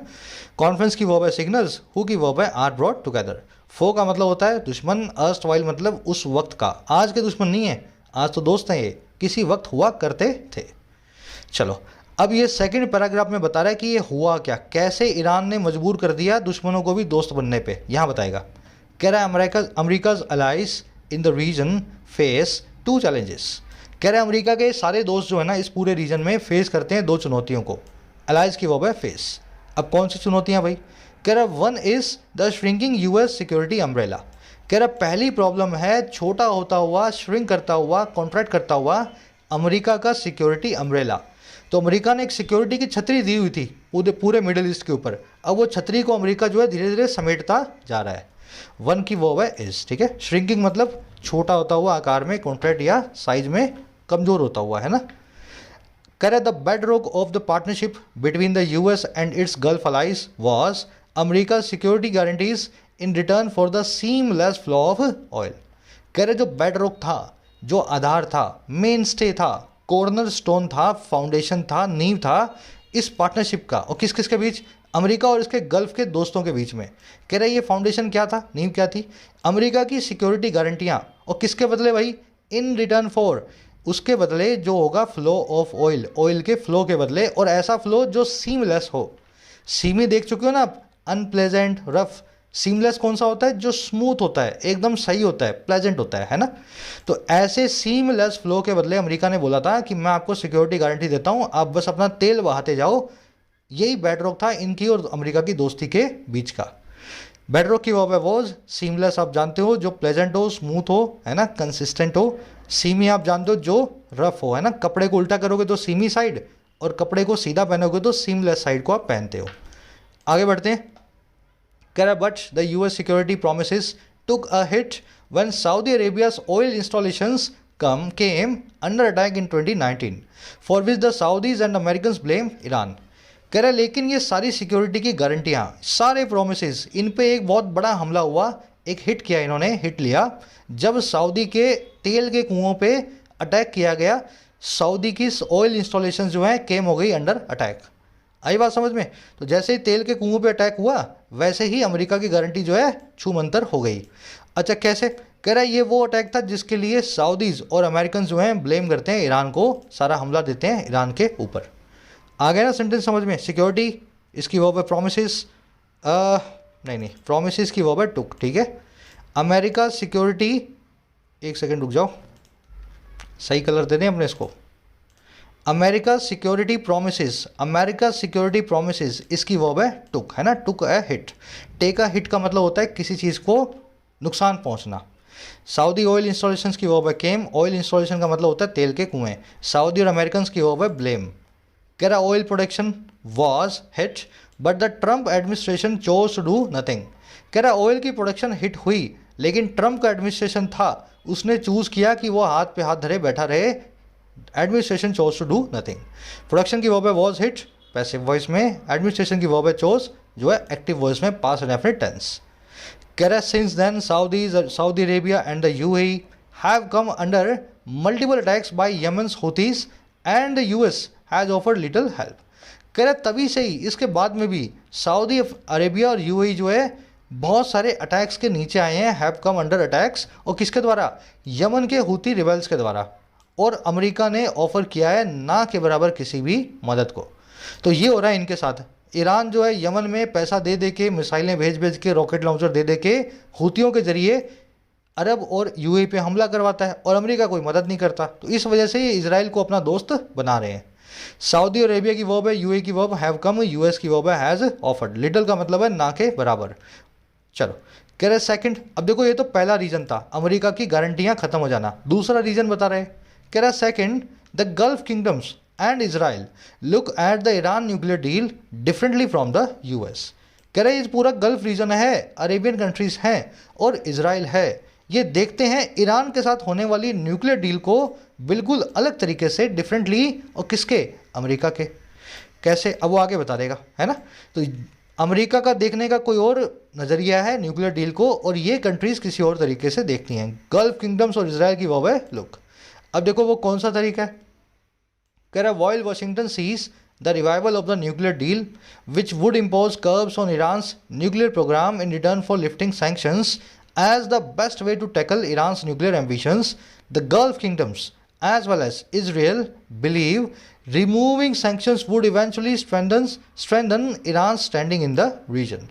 कॉन्फ्रेंस की वर्ब है सिग्नल्स, हु की वर्ब है आर ब्रॉट टुगेदर। फो का मतलब होता है दुश्मन, अर्स्ट वाइल मतलब उस वक्त का, आज के दुश्मन नहीं है, आज तो दोस्त हैं ये, किसी वक्त हुआ करते थे। चलो अब ये सेकंड पैराग्राफ में बता रहा है कि ये हुआ क्या, कैसे ईरान ने मजबूर कर दिया दुश्मनों को भी दोस्त बनने पे, यहाँ बताएगा। कह रहा है America's allies in the region face two challenges. कह रहे हैं अमेरिका के सारे दोस्त जो है ना इस पूरे रीजन में फेस करते हैं दो चुनौतियों को। अलाइज की वर्ब है फेस। अब कौन सी चुनौतियां भाई? कह रहा one is the shrinking US security umbrella. कह रहा पहली प्रॉब्लम है छोटा होता हुआ, श्रिंक करता हुआ, कॉन्ट्रैक्ट करता हुआ अमेरिका का सिक्योरिटी अम्ब्रेला। तो अमेरिका ने एक सिक्योरिटी की छतरी दी हुई थी पूरे मिडिल ईस्ट के ऊपर, अब वो छतरी को अमेरिका जो है धीरे धीरे समेटता जा रहा है। वन की वर्ब है इज, ठीक है। श्रिंकिंग मतलब छोटा होता हुआ आकार में, कॉन्ट्रैक्ट या साइज में कमजोर होता हुआ, है ना। करे the bedrock of the partnership between the US and its Gulf allies was America security guarantees in return for the seamless flow of oil. कह रहे जो बेडरॉक था, जो आधार था, मेन स्टे था, कॉर्नर स्टोन था, फाउंडेशन था, नींव था इस पार्टनरशिप का, और किस किस के बीच? अमेरिका और इसके गल्फ के दोस्तों के बीच में। कह रहे ये फाउंडेशन क्या था, नींव क्या थी? अमेरिका की सिक्योरिटी गारंटियाँ, और किसके बदले भाई? इन रिटर्न फॉर, उसके बदले जो होगा फ्लो ऑफ ऑयल, ऑयल के फ्लो के बदले, और ऐसा फ्लो जो सीमलेस हो। सीमी देख चुके हो ना आप, अनप्लेजेंट, रफ। सीमलेस कौन सा होता है? जो स्मूथ होता है, एकदम सही होता है, प्लेजेंट होता है ना। तो ऐसे सीमलेस फ्लो के बदले अमेरिका ने बोला था कि मैं आपको सिक्योरिटी गारंटी देता हूँ, आप बस अपना तेल बहाते जाओ। यही बेडरॉक था इनकी और अमेरिका की दोस्ती के बीच का। बेडरॉक की वर्ब है वॉज। सीमलेस आप जानते हो जो प्लेजेंट हो, स्मूथ हो, है ना, कंसिस्टेंट हो। सीमी आप जानते हो जो रफ हो, है ना, कपड़े को उल्टा करोगे तो सीमी साइड, और कपड़े को सीधा पहनोगे तो सीमलेस साइड को आप पहनते हो। आगे बढ़ते हैं। कह रहा but the US security promises took a hit when Saudi Arabia's oil installations came under attack in 2019 for which the Saudis and Americans blame Iran। कह रहा है लेकिन ये सारी सिक्योरिटी की गारंटियाँ, सारे प्रोमिसेस, इन पे एक बहुत बड़ा हमला हुआ, एक हिट किया इन्होंने, हिट लिया जब सऊदी के तेल के कुओं पे अटैक किया गया। सऊदी की ऑयल इंस्टॉलेशन जो है केम हो गई अंडर अटैक। आई बात समझ में? तो जैसे ही तेल के कुओं पे अटैक हुआ वैसे ही अमेरिका की गारंटी जो है छूमंतर हो गई। अच्छा कैसे? कह रहा है ये वो अटैक था जिसके लिए सऊदीज और अमेरिकन जो हैं ब्लेम करते हैं ईरान को, सारा हमला देते हैं ईरान के ऊपर। आ गया ना सेंटेंस समझ में? सिक्योरिटी इसकी वर्ब है प्रोमिसेस, नहीं प्रोमिसेस की वर्ब है टुक, ठीक है। अमेरिका सिक्योरिटी, एक सेकंड रुक जाओ, सही कलर दे दें अपने इसको। America security promises, America security promises इसकी वर्ब है टुक, है ना। टुक है हिट। टेक अ हिट का मतलब होता है किसी चीज़ को नुकसान पहुंचना। सऊदी ऑयल इंस्टॉलेशन की वर्ब है केम, ऑयल इंस्टॉलेशन का मतलब होता है तेल के कुएं। सऊदी और अमेरिकन की वर्ब है ब्लेम। कह रहा oil production was hit but the Trump administration chose to do nothing. कह रहा ऑयल की प्रोडक्शन हिट हुई लेकिन ट्रंप का एडमिनिस्ट्रेशन था, उसने चूज़ किया कि वो हाथ पे हाथ धरे बैठा रहे। Administration chose to do nothing. Production की वर्ब है वॉज हिट पैसिव वॉइस में, एडमिनिस्ट्रेशन की वर्ब है चोज जो है एक्टिव वॉइस में, पास्ट इंडेफिनिट टेंस। कह रहा since then Saudi Arabia and the UAE have come under multiple attacks by Yemen's Houthis and the US has offered little help. कह रहे तभी से ही इसके बाद में भी सऊदी अरेबिया और यूएई जो है बहुत सारे अटैक्स के नीचे आए हैं, हैव कम अंडर अटैक्स, और किसके द्वारा? यमन के हूती रिबेल्स के द्वारा। और अमेरिका ने ऑफर किया है ना के बराबर किसी भी मदद को। तो ये हो रहा है इनके साथ। ईरान जो है यमन में पैसा दे दे के, मिसाइलें भेज भेज के, रॉकेट लॉन्चर दे दे के हूतियों के जरिए अरब और यूएई पे हमला करवाता है, और अमेरिका कोई मदद नहीं करता। तो इस वजह से ये इजराइल को अपना दोस्त बना रहे हैं। सऊदी अरेबिया की वर्ब है, यूएई की वर्ब हैव कम, यूएस की वर्ब है हैज़ ऑफर्ड। लिटिल का मतलब है ना के बराबर। चलो कह रहे सेकंड। अब देखो ये तो पहला रीजन था, अमेरिका की गारंटियां खत्म हो जाना। दूसरा रीजन बता रहे, कह रहा second, the gulf kingdoms and Israel look at the Iran nuclear deal differently from the US. कह रहे ये पूरा गल्फ रीजन है, अरेबियन कंट्रीज हैं और इजराइल है, ये देखते हैं ईरान के साथ होने वाली न्यूक्लियर डील को बिल्कुल अलग तरीके से, डिफरेंटली, और किसके? अमेरिका के। कैसे? अब वो आगे बता देगा, है ना। तो अमेरिका का देखने का कोई और नज़रिया है न्यूक्लियर डील को, और ये कंट्रीज़ किसी और तरीके से देखती हैं। गल्फ किंगडम्स और इसराइल की वर्ब है लुक। अब देखो वो कौन सा तरीका है। कह रहा while Washington sees the revival of the nuclear deal which would impose curbs on Iran's nuclear programme in return for lifting sanctions as the best way to tackle Iran's nuclear ambitions, the Gulf kingdoms as well as Israel believe removing sanctions would eventually strengthen Iran's standing in the region.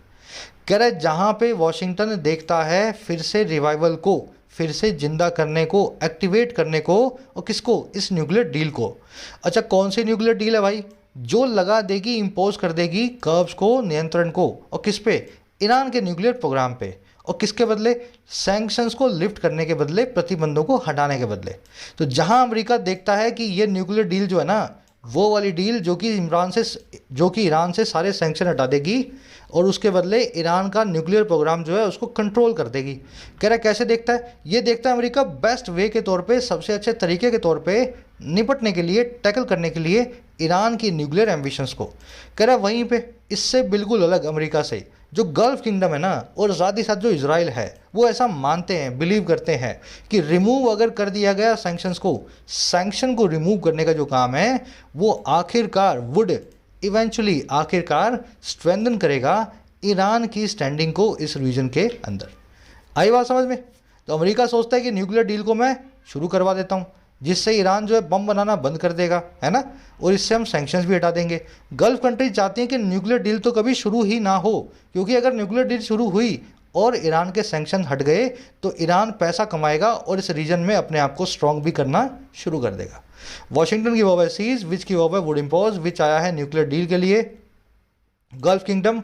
कह रहे जहाँ पे Washington देखता है फिर से revival को, फिर से जिंदा करने को, एक्टिवेट करने को, और किसको? इस न्यूक्लियर डील को। अच्छा कौन सी न्यूक्लियर डील है भाई? जो लगा देगी, इम्पोज कर देगी कर्ब्स को, नियंत्रण को, और किस पे? ईरान के न्यूक्लियर प्रोग्राम पे, और किसके बदले? सैंक्शंस को लिफ्ट करने के बदले, प्रतिबंधों को हटाने के बदले। तो जहां अमेरिका देखता है कि ये न्यूक्लियर डील जो है ना, वो वाली डील जो कि ईरान से सारे सैंक्शन हटा देगी और उसके बदले ईरान का न्यूक्लियर प्रोग्राम जो है उसको कंट्रोल कर देगी। कह रहा है कैसे देखता है? ये देखता है अमेरिका बेस्ट वे के तौर पे, सबसे अच्छे तरीके के तौर पे निपटने के लिए, टैकल करने के लिए ईरान की न्यूक्लियर एम्बिशंस को। कह रहा है वहीं पे इससे बिल्कुल अलग अमेरिका से जो गल्फ किंगडम है ना, और साथ ही साथ जो इजराइल है, वो ऐसा मानते हैं, बिलीव करते हैं कि रिमूव अगर कर दिया गया सैंक्शंस को, सैंक्शन को रिमूव करने का जो काम है वो आखिरकार वुड इवेंचुअली, आखिरकार स्ट्रेंथन करेगा ईरान की स्टैंडिंग को इस रीजन के अंदर। आई बात समझ में? तो अमेरिका सोचता है कि न्यूक्लियर डील को मैं शुरू करवा देता हूँ, जिससे ईरान जो है बम बनाना बंद कर देगा, है ना, और इससे हम सैंक्शंस भी हटा देंगे। गल्फ कंट्री चाहती हैं कि न्यूक्लियर डील तो कभी शुरू ही ना हो, क्योंकि अगर न्यूक्लियर डील शुरू हुई और ईरान के सैंक्शन हट गए तो ईरान पैसा कमाएगा और इस रीजन में अपने आप को स्ट्रॉन्ग भी करना शुरू कर देगा। वॉशिंगटन की वर्ब है सीज, विच की वर्ब है वुड इम्पोज, विच आया है न्यूक्लियर डील के लिए। गल्फ किंगडम,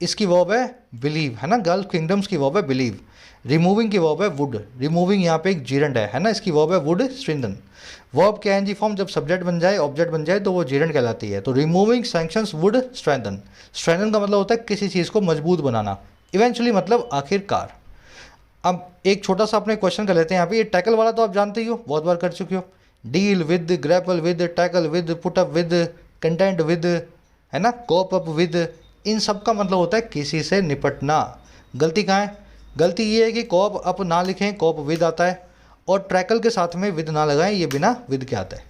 इसकी वर्ब है बिलीव, है ना, गल्फ किंगडम्स की वर्ब है बिलीव। रिमूविंग की वर्ब है वुड, रिमूविंग यहाँ पे एक जीरेंड है ना, इसकी वर्ब है वुड स्ट्रेंथन। वर्ब के एनजी फॉर्म जब सब्जेक्ट बन जाए, ऑब्जेक्ट बन जाए, तो वो जीरेंड कहलाती है। तो removing sanctions would strengthen, strengthen का मतलब होता है किसी चीज़ को मजबूत बनाना, इवेंचुअली मतलब आखिरकार। अब एक छोटा सा अपने क्वेश्चन कर लेते हैं यहाँ पे। ये टैकल वाला तो आप जानते ही हो, बहुत बार कर चुके हो। Deal with, grapple with, tackle with, put up with, content with, है ना, कोप अप विद, इन सब का मतलब होता है किसी से निपटना। गलती कहाँ है? गलती ये है कि कोप अप ना लिखें, कोप विद आता है, और ट्रैकल के साथ में विद ना लगाएं, ये बिना विद के आता है।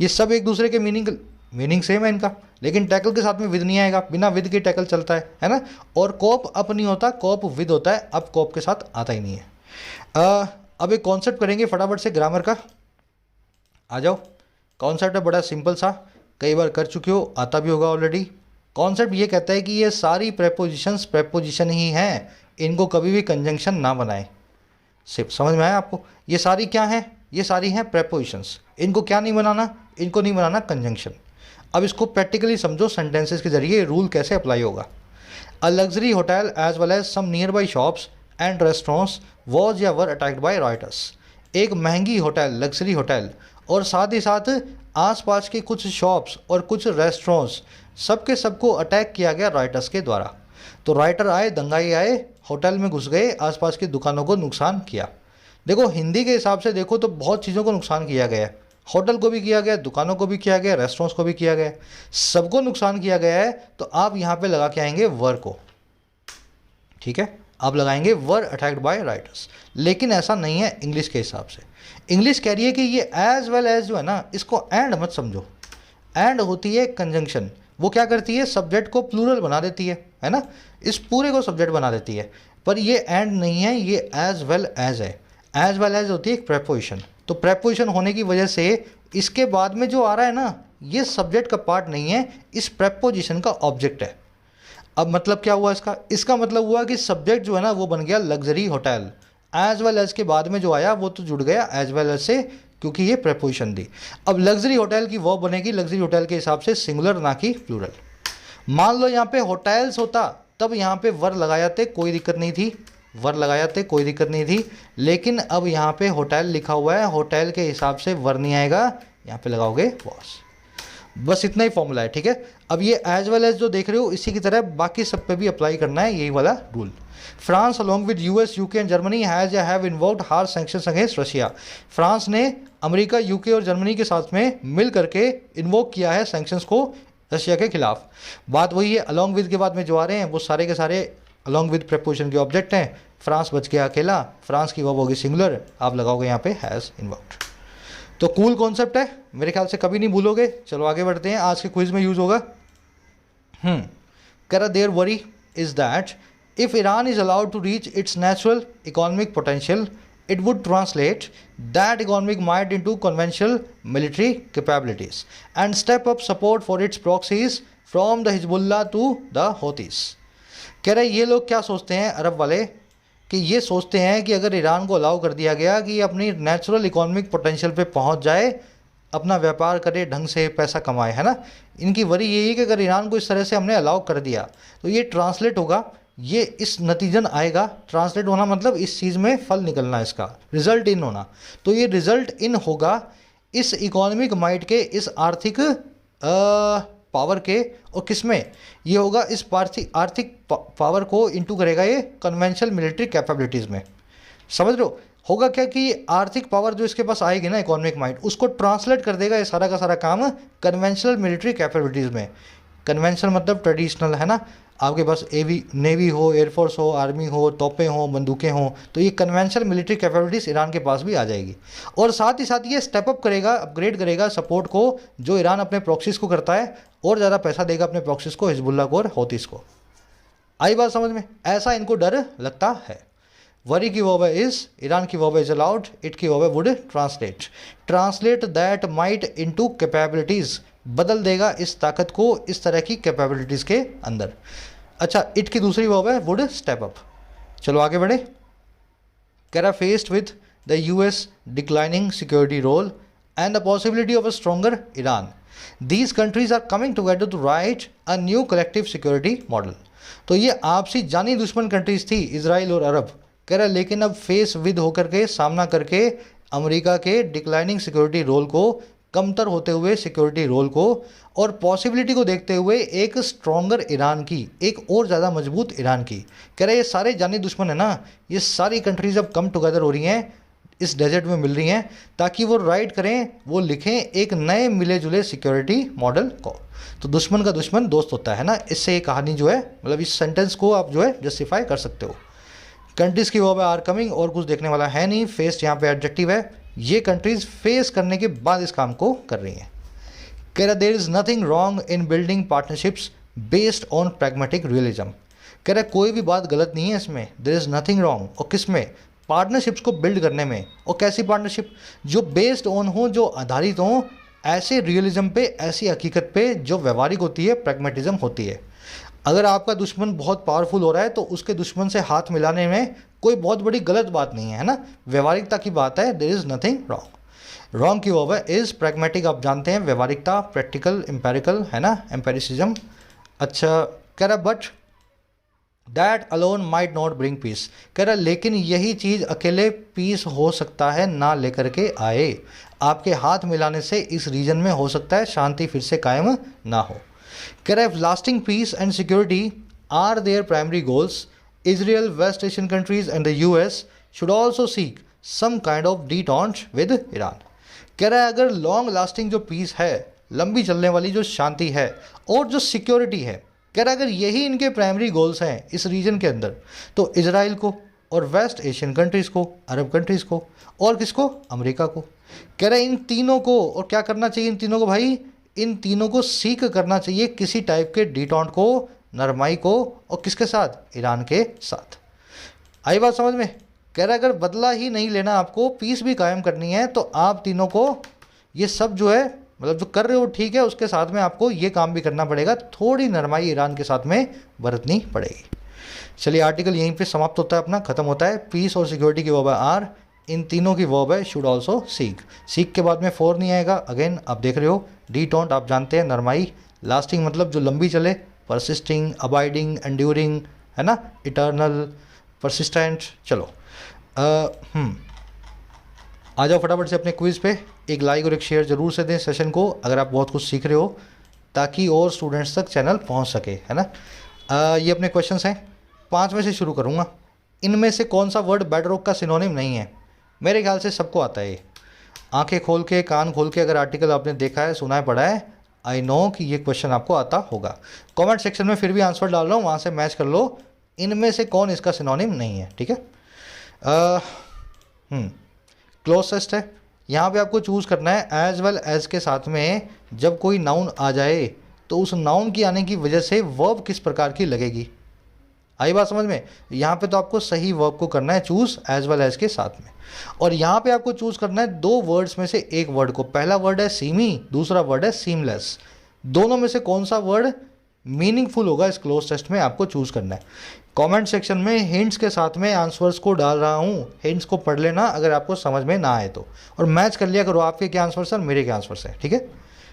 ये सब एक दूसरे के मीनिंग सेम है इनका, लेकिन टैकल के साथ में विद नहीं आएगा, बिना विद के टैकल चलता है ना। और कोप अप नहीं होता, कोप विद होता है, अब कोप के साथ आता ही नहीं है। अब एक कॉन्सेप्ट करेंगे फटाफट से ग्रामर का, आ जाओ। कॉन्सेप्ट है बड़ा सिंपल सा, कई बार कर चुके हो, आता भी होगा ऑलरेडी। कॉन्सेप्ट ये कहता है कि ये सारी प्रेपोजिशंस प्रेपोजिशन ही हैं, इनको कभी भी कंजंक्शन ना बनाएं। सिर्फ समझ में आया आपको? ये सारी क्या हैं? ये सारी हैं प्रेपोजिशंस, इनको क्या नहीं बनाना? इनको नहीं बनाना कंजंक्शन। अब इसको प्रैक्टिकली समझो, सेंटेंसेस के जरिए रूल कैसे अप्लाई होगा। A luxury hotel as well as some nearby shops and restaurants was या वर अटैक्ड बाई राइटर्स। एक महंगी होटल, लग्जरी होटल, और साथ ही साथ आसपास के कुछ शॉप्स और कुछ रेस्टोरेंट्स, सबके सबको अटैक किया गया राइटर्स के द्वारा। तो राइटर आए, दंगाई आए, होटल में घुस गए, आसपास की दुकानों को नुकसान किया। देखो हिंदी के हिसाब से देखो तो बहुत चीज़ों को नुकसान किया गया है, होटल को भी किया गया, दुकानों को भी किया गया, रेस्टोरेंट्स को भी किया गया, सबको नुकसान किया गया है। तो आप यहाँ पे लगा के आएंगे वर को, ठीक है, आप लगाएंगे वर अटैक्ड बाय राइटर्स, लेकिन ऐसा नहीं है इंग्लिश के हिसाब से। इंग्लिश कह रही है कि ये एज वेल एज जो है ना, इसको एंड मत समझो। एंड होती है कंजंक्शन, वो क्या करती है, सब्जेक्ट को प्लूरल बना देती है ना, इस पूरे को सब्जेक्ट बना देती है। पर ये एंड नहीं है, ये एज वेल एज है। एज वेल एज होती है एक प्रेपोजिशन, तो प्रेपोजिशन होने की वजह से इसके बाद में जो आ रहा है ना, ये सब्जेक्ट का पार्ट नहीं है, इस प्रेपोजिशन का ऑब्जेक्ट है। अब मतलब क्या हुआ इसका मतलब हुआ कि सब्जेक्ट जो है ना वो बन गया luxury hotel. As well as के बाद में जो आया वो तो जुड़ गया एज वेल एज से, क्योंकि ये प्रेपोजिशन दी। अब लग्जरी होटल की वो बनेगी लग्जरी होटल के हिसाब से सिंगुलर, ना कि प्लूरल। मान लो यहाँ पे होटल्स होता, तब यहाँ पे वर लगाया थे, कोई दिक्कत नहीं थी, वर लगाया थे, कोई दिक्कत नहीं थी। लेकिन अब यहाँ पे होटल लिखा हुआ है, होटल के हिसाब से वर नहीं आएगा, यहाँ पे लगाओगे वॉस। बस इतना ही फॉर्मूला है, ठीक है। अब ये एज वेल एज जो देख रहे हो, इसी की तरह बाकी सब पे भी अप्लाई करना है यही वाला rule. France along with US, UK and Germany have invoked hard sanctions against Russia. France ने अमेरिका, यूके और जर्मनी के साथ में मिल करके इन्वोक किया है सैंक्शंस को रशिया के खिलाफ। बात वही है, अलॉन्ग विद के बाद में जो आ रहे हैं वो सारे के सारे अलॉन्ग विद प्रेपोजिशन के ऑब्जेक्ट हैं। फ्रांस बच गया अकेला, फ्रांस की वर्ब होगी सिंगुलर, आप लगाओगे यहाँ पे हैज़ इन्वोक्ड। तो कूल कॉन्सेप्ट है, मेरे ख्याल से कभी नहीं भूलोगे। चलो आगे बढ़ते हैं, आज के क्विज में यूज होगा। करा their worry is that if Iran is allowed to reach its natural economic potential, it would translate that economic might into conventional military capabilities and step up support for its proxies from the Hezbollah to the Houthis। कह रहे ये लोग क्या सोचते हैं अरब वाले, कि ये सोचते हैं कि अगर ईरान को अलाउ कर दिया गया कि अपनी नेचुरल इकोनॉमिक पोटेंशियल पे पहुंच जाए, अपना व्यापार करे, ढंग से पैसा कमाए, है ना। इनकी वरी यही है कि अगर ईरान को इस तरह से हमने अलाउ कर दिया तो ये ट्रांसलेट होगा, ये इस नतीजन आएगा। ट्रांसलेट होना मतलब इस चीज़ में फल निकलना, इसका रिजल्ट इन होना। तो ये रिजल्ट इन होगा इस इकोनॉमिक माइट के, इस आर्थिक पावर के, और किस में ये होगा, इस आर्थिक पावर को इंटू करेगा ये कन्वेंशनल मिलिट्री कैपेबिलिटीज़ में। समझ लो होगा क्या कि आर्थिक पावर जो इसके पास आएगी ना, इकोनॉमिक माइट, उसको ट्रांसलेट कर देगा ये सारा का सारा काम कन्वेंशनल मिलिट्री कैपेबिलिटीज़ में। कन्वेंशनल मतलब ट्रेडिशनल, है ना। आपके पास नेवी हो, एयरफोर्स हो, आर्मी हो, तोपें हो, बंदूकें हो, तो ये कन्वेंशनल मिलिट्री कैपेबिलिटीज़ ईरान के पास भी आ जाएगी। और साथ ही साथ ये स्टेप अप करेगा, अपग्रेड करेगा सपोर्ट को जो ईरान अपने प्रॉक्सीज को करता है, और ज़्यादा पैसा देगा अपने प्रॉक्सीज को, हिजबुल्लाह को और हौतीस को। आई बात समझ में? ऐसा इनको डर लगता है। वरी की वर्ब है इज, ईरान की वर्ब इज अलाउड, इट की वर्ब है would translate that might into capabilities, बदल देगा इस ताकत को इस तरह की कैपेबिलिटीज़ के अंदर। अच्छा, इट की दूसरी वर्ब है वुड स्टेप अप। चलो आगे बढ़े। कह faced with the US declining security role and the possibility of a stronger Iran, these countries are coming together to write a new collective security model. तो ये आपसी जानी दुश्मन कंट्रीज थी, इजराइल और अरब। कह रहा लेकिन अब फेस विद होकर के, सामना करके अमेरिका के डिक्लाइनिंग सिक्योरिटी रोल को, कमतर होते हुए सिक्योरिटी रोल को, और पॉसिबिलिटी को देखते हुए एक स्ट्रॉन्गर ईरान की, एक और ज़्यादा मजबूत ईरान की। कह रहे ये सारे जानी दुश्मन है ना, ये सारी कंट्रीज अब कम टुगेदर हो रही हैं, इस डेजर्ट में मिल रही हैं, ताकि वो राइट करें, वो लिखें एक नए मिले जुले सिक्योरिटी मॉडल को। तो दुश्मन का दुश्मन दोस्त होता है ना, इससे ये कहानी जो है, मतलब इस सेंटेंस को आप जो है जस्टिफाई कर सकते हो। कंट्रीज़ की वर्ब आर कमिंग, और कुछ देखने वाला है नहीं। फेस्ड यहाँ पे एडजेक्टिव है, ये कंट्रीज फेस करने के बाद इस काम को कर रही हैं। कह रहा there is nothing wrong in building partnerships based on pragmatic realism. कह रहा कोई भी बात गलत नहीं है इसमें, देयर इज़ नथिंग रॉन्ग, और किस में, पार्टनरशिप्स को बिल्ड करने में। और कैसी पार्टनरशिप, जो बेस्ड ऑन हो, जो आधारित हो ऐसे रियलिज्म पे, ऐसी हकीकत पे जो व्यवहारिक होती है, प्रैग्मेटिज्म होती है। अगर आपका दुश्मन बहुत पावरफुल हो रहा है तो उसके दुश्मन से हाथ मिलाने में कोई बहुत बड़ी गलत बात नहीं है ना, व्यवहारिकता की बात है। There is nothing wrong. Wrong की वर्ब है इज़, प्रैग्मेटिक आप जानते हैं, व्यवहारिकता, प्रैक्टिकल, एम्पेरिकल, है ना, एम्पेरिसिज्म। अच्छा, कह रहा but that alone might not bring peace. कह रहा लेकिन यही चीज़ अकेले पीस हो सकता है ना लेकर के आए, आपके हाथ मिलाने से इस रीजन में हो सकता है शांति फिर से कायम ना हो। कह रहा है lasting peace and security are their primary goals, Israel, West Asian countries and the US should also seek some kind of detente with Iran। कह रहा है अगर लॉन्ग लास्टिंग जो पीस है, लंबी चलने वाली जो शांति है, और जो सिक्योरिटी है, कह रहा अगर यही इनके प्राइमरी गोल्स हैं इस रीजन के अंदर, तो इजराइल को और वेस्ट एशियन कंट्रीज़ को, अरब कंट्रीज़ को, और किसको, अमेरिका को। कह रहा है इन तीनों को और क्या करना चाहिए, इन तीनों को भाई, इन तीनों को सीख करना चाहिए किसी टाइप के डिटॉन्ट को, नरमाई को, और किसके साथ, ईरान के साथ। आई बात समझ में। कह रहा है अगर बदला ही नहीं लेना, आपको पीस भी कायम करनी है, तो आप तीनों को ये सब जो है, मतलब जो कर रहे हो ठीक है, उसके साथ में आपको ये काम भी करना पड़ेगा, थोड़ी नरमाई ईरान के साथ में बरतनी पड़ेगी। चलिए आर्टिकल यहीं पे समाप्त होता है अपना, ख़त्म होता है। पीस और सिक्योरिटी की वर्ब है आर, इन तीनों की वर्ब है शुड ऑल्सो सीक। सीक के बाद में फोर नहीं आएगा। अगेन आप देख रहे हो, डीटॉन्ट आप जानते हैं, नरमाई। लास्टिंग मतलब जो लंबी चले, परसिस्टिंग, अबाइडिंग, एंड्यूरिंग, है ना, इटर्नल, परसिस्टेंट। चलो आ जाओ फटाफट से अपने क्विज़ पे। एक लाइक और एक शेयर ज़रूर से दें सेशन को, अगर आप बहुत कुछ सीख रहे हो, ताकि और स्टूडेंट्स तक चैनल पहुंच सके, है ना। ये अपने क्वेश्चंस हैं, 5 में से शुरू करूंगा। इनमें से कौन सा वर्ड बेड रॉक का सिनोनिम नहीं है? मेरे ख्याल से सबको आता है ये। आंखें खोल के, कान खोल के अगर आर्टिकल आपने देखा है, सुना है, पढ़ा है, आई नो कि ये क्वेश्चन आपको आता होगा। कमेंट सेक्शन में फिर भी आंसर डाल रहा हूँ, वहाँ से मैच कर लो इनमें से कौन इसका सिनोनिम नहीं है, ठीक है। क्लोजेस्ट है, यहाँ पे आपको चूज़ करना है एज वेल एज के साथ में जब कोई नाउन आ जाए तो उस नाउन की आने की वजह से वर्ब किस प्रकार की लगेगी। आई बात समझ में। यहाँ पे तो आपको सही वर्ब को करना है चूज़ एज वेल एज के साथ में, और यहाँ पे आपको चूज़ करना है 2 वर्ड्स में से एक वर्ड को। पहला वर्ड है सीमी, दूसरा वर्ड है सीमलेस। दोनों में से कौन सा वर्ड मीनिंगफुल होगा इस क्लोज टेस्ट में, आपको चूज़ करना है। कमेंट सेक्शन में हिंट्स के साथ में आंसर्स को डाल रहा हूँ, हिंट्स को पढ़ लेना अगर आपको समझ में ना आए तो, और मैच कर लिया करो आपके क्या आंसर्स हैं और मेरे क्या आंसर्स हैं, ठीक है।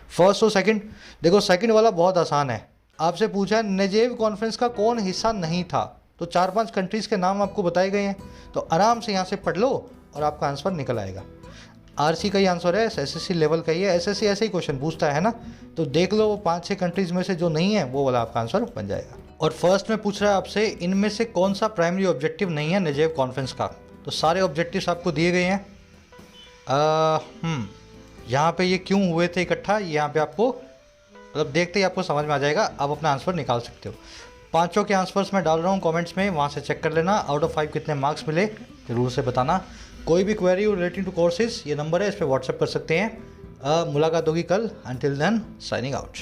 फर्स्ट और सेकंड। देखो सेकंड वाला बहुत आसान है, आपसे पूछा है नेजेव कॉन्फ्रेंस का कौन हिस्सा नहीं था, तो 4-5 कंट्रीज़ के नाम आपको बताए गए हैं, तो आराम से यहाँ से पढ़ लो और आपका आंसर निकल आएगा। आरसी का ही आंसर है, एसएससी लेवल का ही है, एसएससी ऐसे ही क्वेश्चन पूछता है ना, तो देख लो वो 5-6 कंट्रीज़ में से जो नहीं है वो वाला आपका आंसर बन जाएगा। और फर्स्ट में पूछ रहा है आपसे इनमें से कौन सा प्राइमरी ऑब्जेक्टिव नहीं है नेजेव कॉन्फ्रेंस का, तो सारे ऑब्जेक्टिव्स आपको दिए गए हैं। यहाँ पे ये क्यों हुए थे इकट्ठा, यहाँ पे आपको मतलब देखते ही आपको समझ में आ जाएगा, आप अपना आंसर निकाल सकते हो। 5 के आंसर्स मैं डाल रहा हूँ कमेंट्स में, वहाँ से चेक कर लेना। आउट ऑफ 5 कितने मार्क्स मिले ज़रूर से बताना। कोई भी क्वेरी रिलेटिंग टू कोर्सेज, ये नंबर है, इस पर व्हाट्सएप कर सकते हैं। मुलाकात होगी कल। Until then signing out.